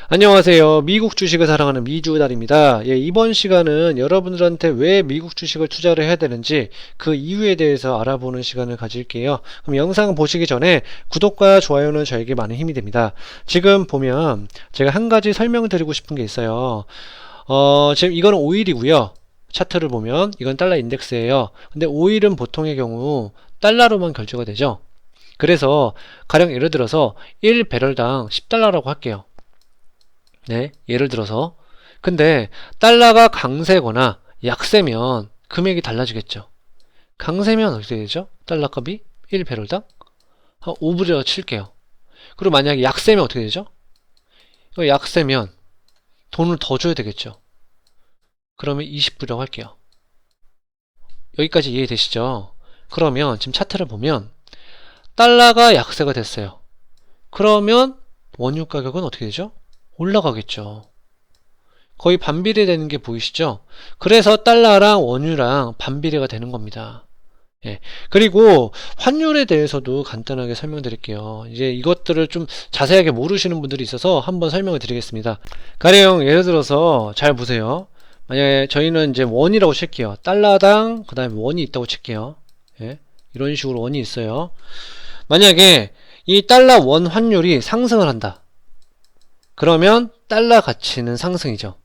안녕하세요. 미국 주식을 사랑하는 미주달입니다. 이번 시간은 여러분들한테 왜 미국 주식을 투자를 해야 되는지 그 이유에 대해서 알아보는 시간을 가질게요. 그럼 영상 보시기 전에 구독과 좋아요는 저에게 많은 힘이 됩니다. 지금 보면 제가 한 가지 설명드리고 싶은 게 있어요. 지금 이거는 오일이고요. 차트를 보면 이건 달러 인덱스예요. 근데 오일은 보통의 경우 달러로만 결제가 되죠. 그래서 가령 예를 들어서 1배럴당 10달러라고 할게요. 네, 예를 들어서. 근데 달러가 강세거나 약세면 금액이 달라지겠죠. 강세면 어떻게 되죠? 달러 값이 1배럴당 한 5불이라고 칠게요. 그리고 만약에 약세면 어떻게 되죠? 이거 약세면 돈을 더 줘야 되겠죠. 그러면 20불이라고 할게요. 여기까지 이해되시죠? 그러면 지금 차트를 보면 달러가 약세가 됐어요. 그러면 원유 가격은 어떻게 되죠? 올라가겠죠. 거의 반비례 되는 게 보이시죠? 그래서 달러랑 원유랑 반비례가 되는 겁니다. 예. 그리고 환율에 대해서도 간단하게 설명드릴게요. 이제 이것들을 좀 자세하게 모르시는 분들이 있어서 한번 설명을 드리겠습니다. 가령 예를 들어서 잘 보세요. 만약에 저희는 이제 원이라고 칠게요. 달러당 그 다음에 원이 있다고 칠게요. 예. 이런 식으로 원이 있어요. 만약에 이 달러 원 환율이 상승을 한다. 그러면 달러 가치는 상승이죠.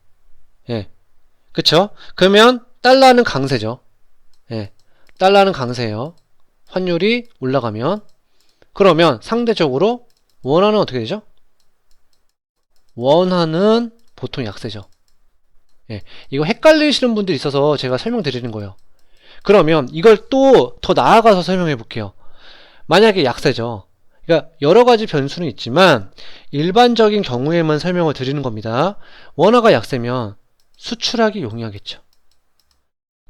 예. 그쵸? 그러면 달러는 강세죠. 예. 달러는 강세예요. 환율이 올라가면 그러면 상대적으로 원화는 어떻게 되죠? 원화는 보통 약세죠. 예. 이거 헷갈리시는 분들이 있어서 제가 설명드리는 거예요. 그러면 이걸 또 더 나아가서 설명해 볼게요. 만약에 약세죠. 그러니까 여러 가지 변수는 있지만 일반적인 경우에만 설명을 드리는 겁니다. 원화가 약세면 수출하기 용이하겠죠.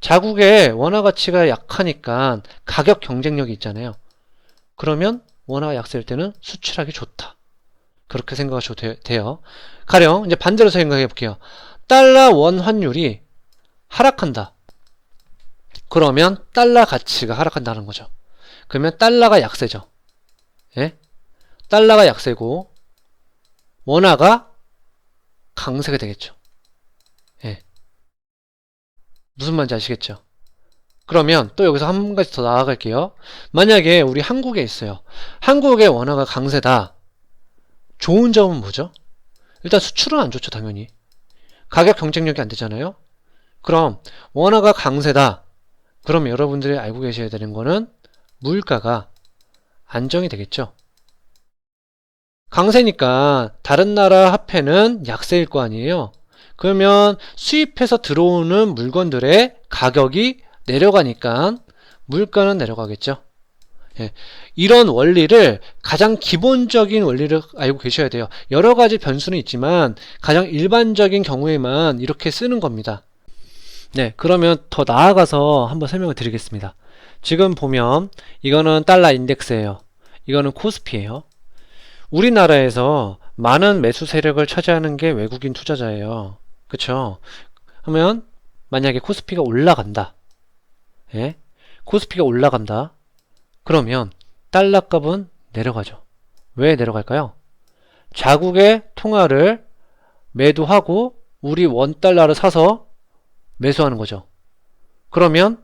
자국의 원화 가치가 약하니까 가격 경쟁력이 있잖아요. 그러면 원화가 약세일 때는 수출하기 좋다. 그렇게 생각하셔도 돼요. 가령 이제 반대로 생각해 볼게요. 달러 원 환율이 하락한다. 그러면 달러 가치가 하락한다는 거죠. 그러면 달러가 약세죠. 예? 달러가 약세고 원화가 강세가 되겠죠. 예. 무슨 말인지 아시겠죠? 그러면 또 여기서 한 가지 더 나아갈게요. 만약에 우리 한국에 있어요. 한국의 원화가 강세다. 좋은 점은 뭐죠? 일단 수출은 안 좋죠, 당연히. 가격 경쟁력이 안 되잖아요. 그럼 원화가 강세다. 그럼 여러분들이 알고 계셔야 되는 거는 물가가 안정이 되겠죠. 강세니까 다른 나라 화폐는 약세일 거 아니에요. 그러면 수입해서 들어오는 물건들의 가격이 내려가니까 물가는 내려가겠죠. 예, 이런 원리를 가장 기본적인 원리를 알고 계셔야 돼요. 여러 가지 변수는 있지만 가장 일반적인 경우에만 이렇게 쓰는 겁니다. 네, 그러면 더 나아가서 한번 설명을 드리겠습니다. 지금 보면 이거는 달러 인덱스예요. 이거는 코스피예요. 우리나라에서 많은 매수 세력을 차지하는 게 외국인 투자자예요. 그쵸? 그러면 만약에 코스피가 올라간다. 예? 코스피가 올라간다. 그러면 달러 값은 내려가죠. 왜 내려갈까요? 자국의 통화를 매도하고 우리 원달러를 사서 매수하는 거죠. 그러면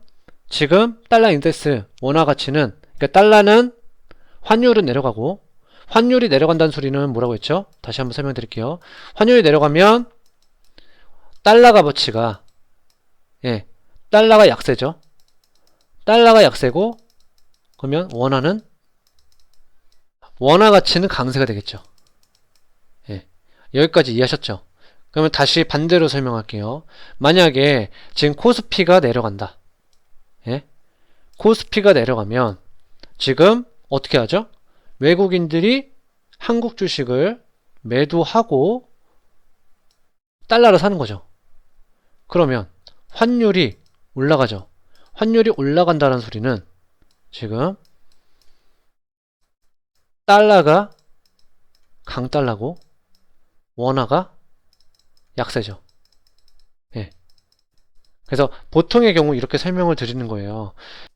지금 달러 인덱스 원화 가치는 그러니까 달러는 환율은 내려가고 환율이 내려간다는 소리는 뭐라고 했죠? 다시 한번 설명드릴게요. 환율이 내려가면 달러 값어치가 달러가 약세죠. 달러가 약세고 그러면 원화 가치는 강세가 되겠죠. 예, 여기까지 이해하셨죠? 그러면 다시 반대로 설명할게요. 만약에 지금 코스피가 내려간다. 예? 코스피가 내려가면 지금 어떻게 하죠? 외국인들이 한국 주식을 매도하고 달러를 사는 거죠. 그러면 환율이 올라가죠. 환율이 올라간다는 소리는 지금 달러가 강달러고 원화가 약세죠. 예. 그래서 보통의 경우 이렇게 설명을 드리는 거예요.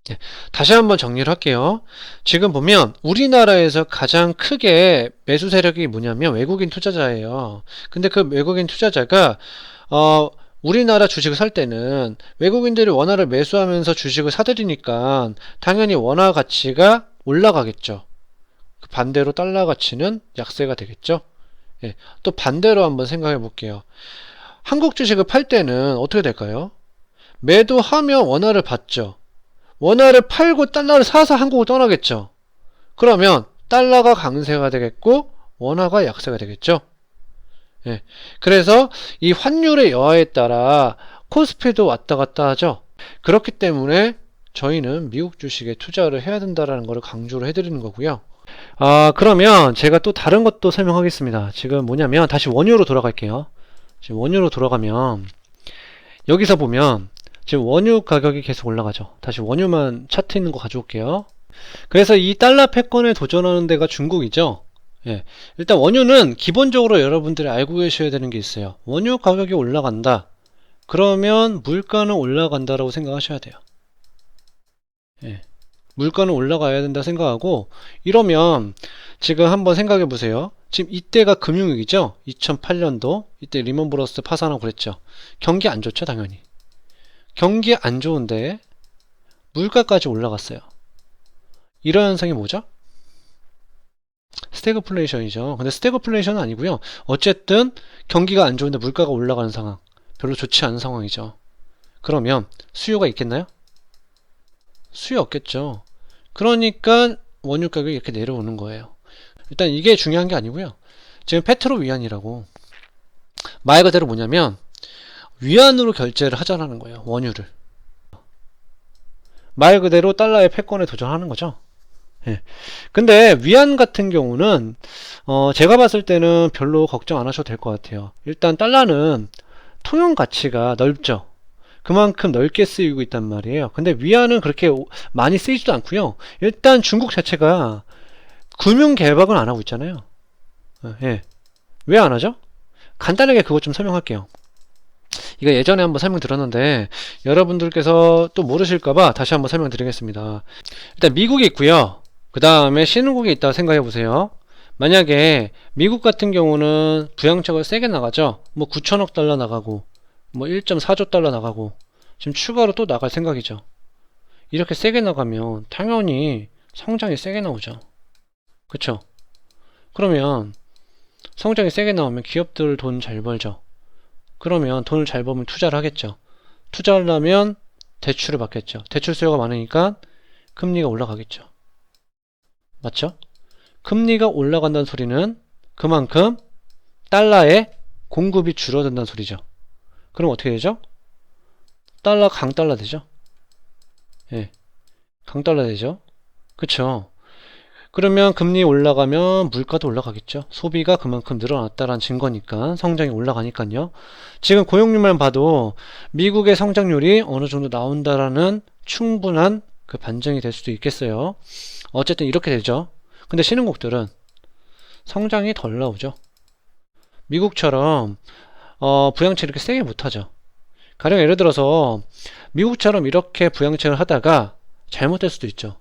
네, 다시 한번 정리를 할게요. 지금 보면 우리나라에서 가장 크게 매수 세력이 뭐냐면 외국인 투자자예요. 근데 그 외국인 투자자가 어, 우리나라 주식을 살 때는 외국인들이 원화를 매수하면서 주식을 사들이니까 당연히 원화 가치가 올라가겠죠. 그 반대로 달러 가치는 약세가 되겠죠. 예, 또 반대로 한번 생각해 볼게요. 한국 주식을 팔 때는 어떻게 될까요? 매도하면 원화를 받죠. 원화를 팔고 달러를 사서 한국을 떠나겠죠. 그러면 달러가 강세가 되겠고 원화가 약세가 되겠죠. 예. 그래서 이 환율의 여하에 따라 코스피도 왔다 갔다 하죠. 그렇기 때문에 저희는 미국 주식에 투자를 해야 된다는 것을 강조를 해드리는 거고요. 그러면 제가 또 다른 것도 설명하겠습니다. 지금 뭐냐면 다시 원유로 돌아갈게요. 지금 원유로 돌아가면 여기서 보면 지금 원유 가격이 계속 올라가죠. 다시 원유만 차트 있는 거 가져올게요. 그래서 이 달러 패권에 도전하는 데가 중국이죠. 예. 일단 원유는 기본적으로 여러분들이 알고 계셔야 되는 게 있어요. 원유 가격이 올라간다. 그러면 물가는 올라간다라고 생각하셔야 돼요. 예. 물가는 올라가야 된다 생각하고 이러면 지금 한번 생각해 보세요. 지금 이때가 금융위기죠. 2008년도 이때 리먼브러스 파산하고 그랬죠. 경기 안 좋죠, 당연히. 경기 안 좋은데 물가까지 올라갔어요. 이런 현상이 뭐죠? 스태그플레이션이죠. 근데 스태그플레이션은 아니고요. 어쨌든 경기가 안 좋은데 물가가 올라가는 상황. 별로 좋지 않은 상황이죠. 그러면 수요가 있겠나요? 수요 없겠죠. 그러니까 원유 가격이 이렇게 내려오는 거예요. 일단 이게 중요한 게 아니고요. 지금 페트로 위안이라고 말 그대로 뭐냐면 위안으로 결제를 하자라는 거예요. 원유를. 말 그대로 달러의 패권에 도전하는 거죠. 예. 근데 위안 같은 경우는 제가 봤을 때는 별로 걱정 안 하셔도 될 것 같아요. 일단 달러는 통용 가치가 넓죠. 그만큼 넓게 쓰이고 있단 말이에요. 근데 위안은 그렇게 많이 쓰이지도 않고요. 일단 중국 자체가 금융 개박은 안 하고 있잖아요. 예. 왜 안 하죠? 간단하게 그것 좀 설명할게요. 이거 예전에 한번 설명드렸는데 여러분들께서 또 모르실까봐 다시 한번 설명드리겠습니다. 일단 미국이 있고요. 그 다음에 신흥국이 있다고 생각해 보세요. 만약에 미국 같은 경우는 부양책을 세게 나가죠. 뭐 9천억 달러 나가고 뭐 1.4조 달러 나가고 지금 추가로 또 나갈 생각이죠. 이렇게 세게 나가면 당연히 성장이 세게 나오죠. 그쵸? 그러면 성장이 세게 나오면 기업들 돈 잘 벌죠. 그러면 돈을 잘 벌면 투자를 하겠죠. 투자하려면 대출을 받겠죠. 대출 수요가 많으니까 금리가 올라가겠죠. 맞죠? 금리가 올라간다는 소리는 그만큼 달러의 공급이 줄어든다는 소리죠. 그럼 어떻게 되죠? 달러 강달러 되죠? 예. 강달러 되죠? 그쵸? 그러면 금리 올라가면 물가도 올라가겠죠. 소비가 그만큼 늘어났다라는 증거니까 성장이 올라가니까요. 지금 고용률만 봐도 미국의 성장률이 어느 정도 나온다라는 충분한 그 반증이 될 수도 있겠어요. 어쨌든 이렇게 되죠. 근데 신흥국들은 성장이 덜 나오죠. 미국처럼 부양책 이렇게 세게 못하죠. 가령 예를 들어서 미국처럼 이렇게 부양책을 하다가 잘못될 수도 있죠.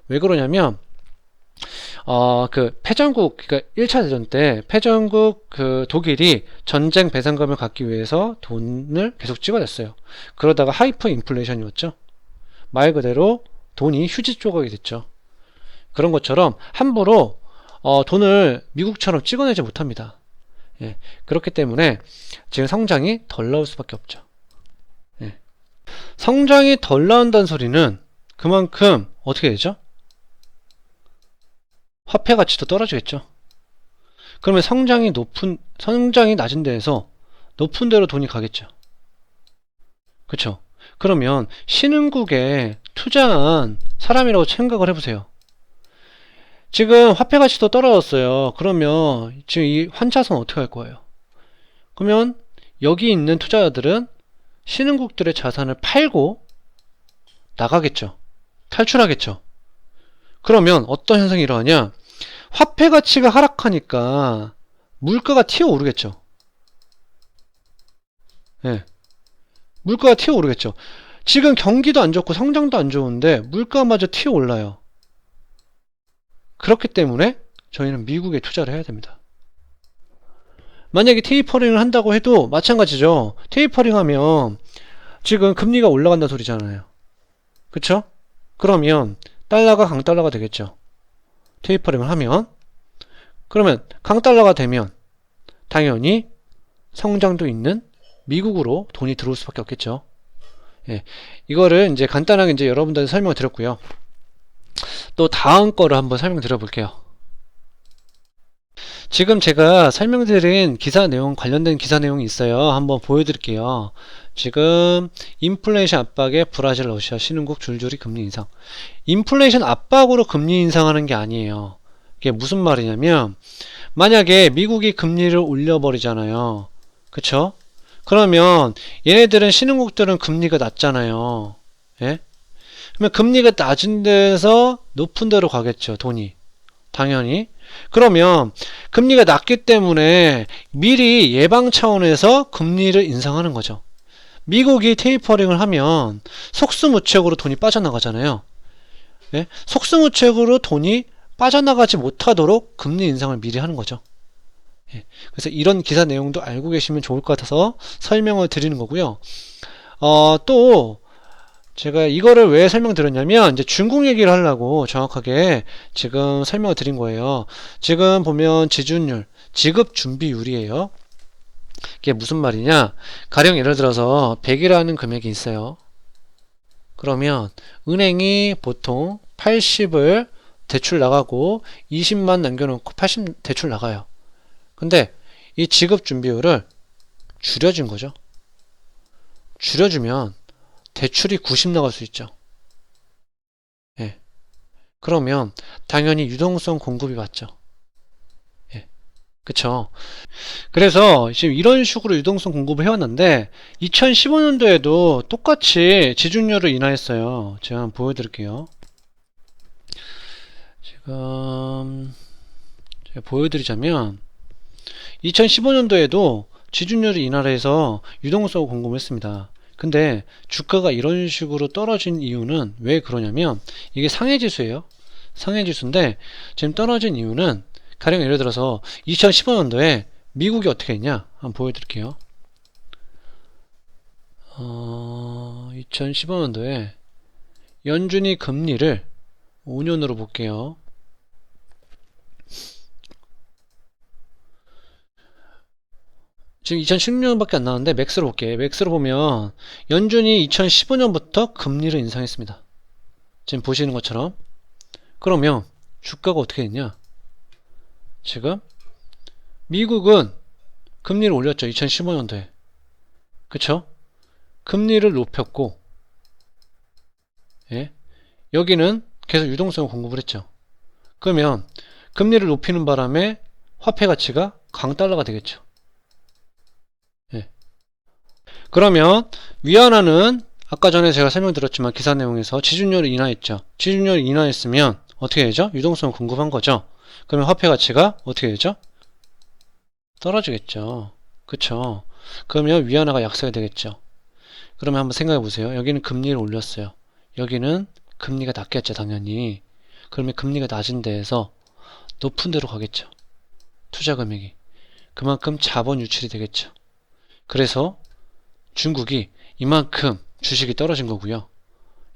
왜 그러냐면 그 패전국, 그러니까 1차 대전 때 패전국 그 독일이 전쟁 배상금을 갖기 위해서 돈을 계속 찍어냈어요. 그러다가 하이퍼 인플레이션이었죠. 말 그대로 돈이 휴지 조각이 됐죠. 그런 것처럼 함부로 돈을 미국처럼 찍어내지 못합니다. 예, 그렇기 때문에 지금 성장이 덜 나올 수밖에 없죠. 예. 성장이 덜 나온다는 소리는 그만큼 어떻게 되죠? 화폐 가치도 떨어지겠죠. 그러면 성장이 낮은 데에서 높은 데로 돈이 가겠죠. 그쵸? 그러면 신흥국에 투자한 사람이라고 생각을 해보세요. 지금 화폐 가치도 떨어졌어요. 그러면 지금 이 환차손 어떻게 할 거예요? 그러면 여기 있는 투자자들은 신흥국들의 자산을 팔고 나가겠죠. 탈출하겠죠. 그러면 어떤 현상이 일어나냐? 화폐 가치가 하락하니까 물가가 튀어오르겠죠. 예. 물가가 튀어오르겠죠. 지금 경기도 안 좋고 성장도 안 좋은데 물가마저 튀어 올라요. 그렇기 때문에 저희는 미국에 투자를 해야 됩니다. 만약에 테이퍼링을 한다고 해도 마찬가지죠. 테이퍼링 하면 지금 금리가 올라간다 소리잖아요. 그쵸? 그러면 달러가 강달러가 되겠죠. 테이퍼링을 하면. 그러면 강달러가 되면 당연히 성장도 있는 미국으로 돈이 들어올 수밖에 없겠죠. 예, 이거를 이제 간단하게 이제 여러분들한테 설명을 드렸고요. 또 다음 거를 한번 설명드려 볼게요. 지금 제가 설명드린 기사 내용 관련된 기사 내용이 있어요. 한번 보여드릴게요. 지금 인플레이션 압박에 브라질, 러시아, 신흥국 줄줄이 금리 인상. 인플레이션 압박으로 금리 인상하는 게 아니에요. 이게 무슨 말이냐면 만약에 미국이 금리를 올려버리잖아요. 그쵸? 그러면 얘네들은 신흥국들은 금리가 낮잖아요. 예? 그러면 금리가 낮은 데서 높은 데로 가겠죠. 돈이. 당연히. 그러면 금리가 낮기 때문에 미리 예방 차원에서 금리를 인상하는 거죠. 미국이 테이퍼링을 하면 속수무책으로 돈이 빠져나가잖아요. 예? 속수무책으로 돈이 빠져나가지 못하도록 금리 인상을 미리 하는 거죠. 예. 그래서 이런 기사 내용도 알고 계시면 좋을 것 같아서 설명을 드리는 거고요. 또 제가 이거를 왜 설명드렸냐면 이제 중국 얘기를 하려고 정확하게 지금 설명을 드린 거예요. 지금 보면 지준율, 지급 준비율이에요. 이게 무슨 말이냐? 가령 예를 들어서 100이라는 금액이 있어요. 그러면 은행이 보통 80을 대출 나가고 20만 남겨놓고 80 대출 나가요. 근데 이 지급 준비율을 줄여준 거죠. 줄여주면 대출이 90 나갈 수 있죠. 예. 그러면 당연히 유동성 공급이 맞죠. 예. 그쵸. 그래서 지금 이런 식으로 유동성 공급을 해왔는데 2015년도에도 똑같이 지준율을 인하했어요. 제가 한번 보여드릴게요. 지금 제가 보여드리자면 2015년도에도 지준율을 인하를 해서 유동성을 공급을 했습니다. 근데 주가가 이런 식으로 떨어진 이유는 왜 그러냐면 이게 상해지수예요. 상해지수인데 지금 떨어진 이유는 가령 예를 들어서 2015년도에 미국이 어떻게 했냐 한번 보여드릴게요. 2015년도에 연준이 금리를 5년으로 볼게요. 지금 2016년밖에 안 나왔는데 맥스로 볼게요. 맥스로 보면 연준이 2015년부터 금리를 인상했습니다. 지금 보시는 것처럼. 그러면 주가가 어떻게 됐냐? 지금 미국은 금리를 올렸죠. 2015년도에. 그쵸? 금리를 높였고 예? 여기는 계속 유동성을 공급을 했죠. 그러면 금리를 높이는 바람에 화폐 가치가 강달러가 되겠죠. 그러면 위안화는 아까 전에 제가 설명드렸지만 기사 내용에서 지준율을 인하했죠. 지준율을 인하했으면 어떻게 되죠? 유동성을 공급한 거죠. 그러면 화폐 가치가 어떻게 되죠? 떨어지겠죠. 그쵸? 그러면 위안화가 약세가 되겠죠. 그러면 한번 생각해 보세요. 여기는 금리를 올렸어요. 여기는 금리가 낮겠죠, 당연히. 그러면 금리가 낮은 데에서 높은 데로 가겠죠. 투자 금액이. 그만큼 자본 유출이 되겠죠. 그래서 중국이 이만큼 주식이 떨어진 거고요.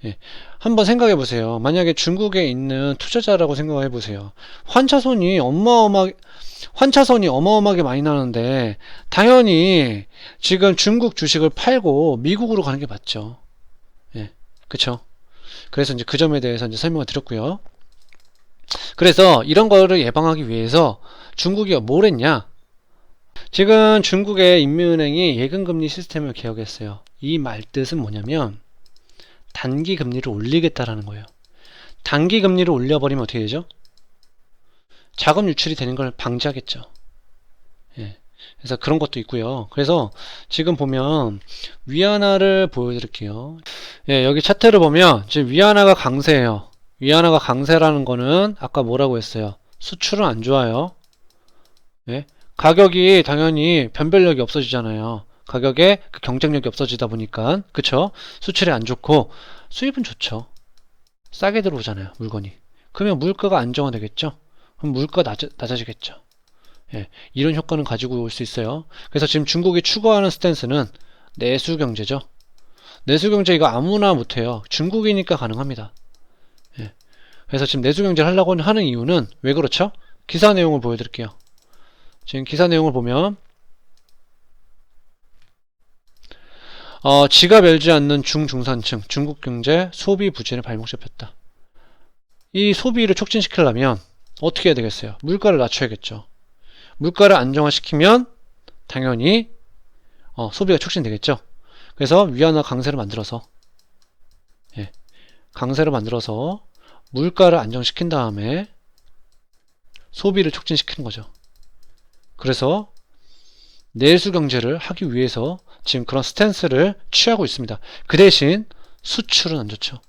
예. 한번 생각해 보세요. 만약에 중국에 있는 투자자라고 생각해 보세요. 환차손이 어마어마하게 많이 나는데 당연히 지금 중국 주식을 팔고 미국으로 가는 게 맞죠. 예. 그쵸? 그래서 이제 그 점에 대해서 이제 설명을 드렸고요. 그래서 이런 거를 예방하기 위해서 중국이 뭘 했냐? 지금 중국의 인민은행이 예금금리 시스템을 개혁했어요. 이 말뜻은 뭐냐면 단기 금리를 올리겠다라는 거예요. 단기 금리를 올려버리면 어떻게 되죠? 자금 유출이 되는 걸 방지하겠죠. 예. 그래서 그런 것도 있고요. 그래서 지금 보면 위안화를 보여드릴게요. 예, 여기 차트를 보면 지금 위안화가 강세예요. 위안화가 강세라는 거는 아까 뭐라고 했어요? 수출은 안 좋아요. 예? 가격이 당연히 변별력이 없어지잖아요. 가격에 그 경쟁력이 없어지다 보니까, 그쵸? 수출이 안 좋고 수입은 좋죠. 싸게 들어오잖아요, 물건이. 그러면 물가가 안정화되겠죠? 그럼 물가 낮아지겠죠. 예, 이런 효과는 가지고 올 수 있어요. 그래서 지금 중국이 추구하는 스탠스는 내수 경제죠. 내수 경제 이거 아무나 못해요. 중국이니까 가능합니다. 예, 그래서 지금 내수 경제를 하려고 하는 이유는 왜 그렇죠? 기사 내용을 보여드릴게요. 지금 기사 내용을 보면 지갑 열지 않는 중중산층 중국 경제 소비 부진에 발목 잡혔다. 이 소비를 촉진시키려면 어떻게 해야 되겠어요? 물가를 낮춰야겠죠. 물가를 안정화시키면 당연히 소비가 촉진되겠죠. 그래서 위안화 강세를 만들어서 강세를 만들어서 물가를 안정시킨 다음에 소비를 촉진시키는 거죠. 그래서 내수 경제를 하기 위해서 지금 그런 스탠스를 취하고 있습니다. 그 대신 수출은 안 좋죠.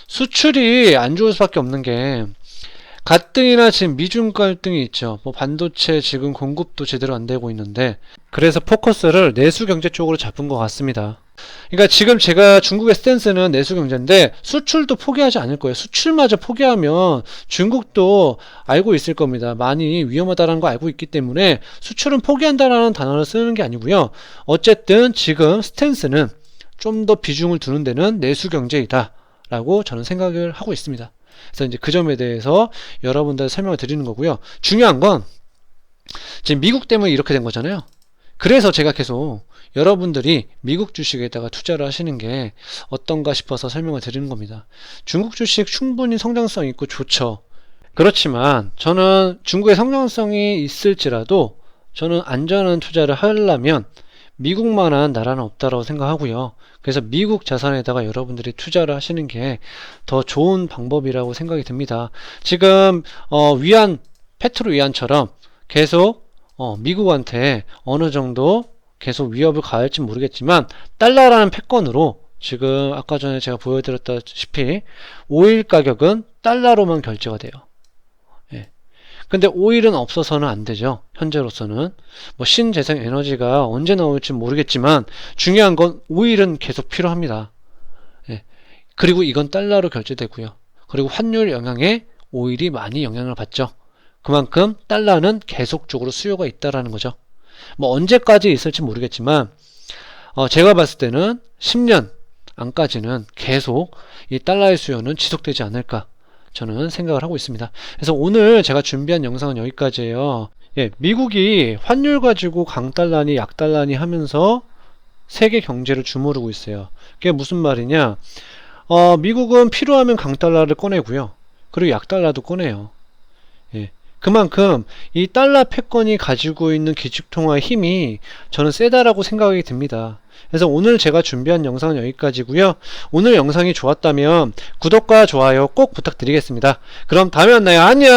수출이 안 좋을 수밖에 없는 게 갈등이나 지금 미중 갈등이 있죠. 뭐 반도체 지금 공급도 제대로 안 되고 있는데 그래서 포커스를 내수 경제 쪽으로 잡은 것 같습니다. 그러니까 지금 제가 중국의 스탠스는 내수 경제인데 수출도 포기하지 않을 거예요. 수출마저 포기하면 중국도 알고 있을 겁니다. 많이 위험하다는 거 알고 있기 때문에 수출은 포기한다라는 단어를 쓰는 게 아니고요. 어쨌든 지금 스탠스는 좀 더 비중을 두는 데는 내수 경제이다 라고 저는 생각을 하고 있습니다. 그래서 이제 그 점에 대해서 여러분들 설명을 드리는 거고요. 중요한 건 지금 미국 때문에 이렇게 된 거잖아요. 그래서 제가 계속 여러분들이 미국 주식에다가 투자를 하시는 게 어떤가 싶어서 설명을 드리는 겁니다. 중국 주식 충분히 성장성 있고 좋죠. 그렇지만 저는 중국의 성장성이 있을지라도 저는 안전한 투자를 하려면 미국만한 나라는 없다라고 생각하고요. 그래서 미국 자산에다가 여러분들이 투자를 하시는 게 더 좋은 방법이라고 생각이 듭니다. 지금 페트로 위안처럼 계속 미국한테 어느 정도 계속 위협을 가할지 모르겠지만 달러라는 패권으로 지금 아까 전에 제가 보여드렸다시피 오일 가격은 달러로만 결제가 돼요. 예. 근데 오일은 없어서는 안 되죠. 현재로서는 뭐 신재생 에너지가 언제 나올지 모르겠지만 중요한 건 오일은 계속 필요합니다. 예. 그리고 이건 달러로 결제되고요. 그리고 환율 영향에 오일이 많이 영향을 받죠. 그만큼 달러는 계속적으로 수요가 있다라는 거죠. 뭐 언제까지 있을지 모르겠지만 제가 봤을 때는 10년 안까지는 계속 이 달러의 수요는 지속되지 않을까 저는 생각을 하고 있습니다. 그래서 오늘 제가 준비한 영상은 여기까지예요. 예, 미국이 환율 가지고 강달러니 약달러니 하면서 세계 경제를 주무르고 있어요. 그게 무슨 말이냐? 미국은 필요하면 강달러를 꺼내고요. 그리고 약달러도 꺼내요. 예. 그만큼 이 달러 패권이 가지고 있는 기축통화의 힘이 저는 세다라고 생각이 듭니다. 그래서 오늘 제가 준비한 영상은 여기까지고요. 오늘 영상이 좋았다면 구독과 좋아요 꼭 부탁드리겠습니다. 그럼 다음에 만나요. 안녕.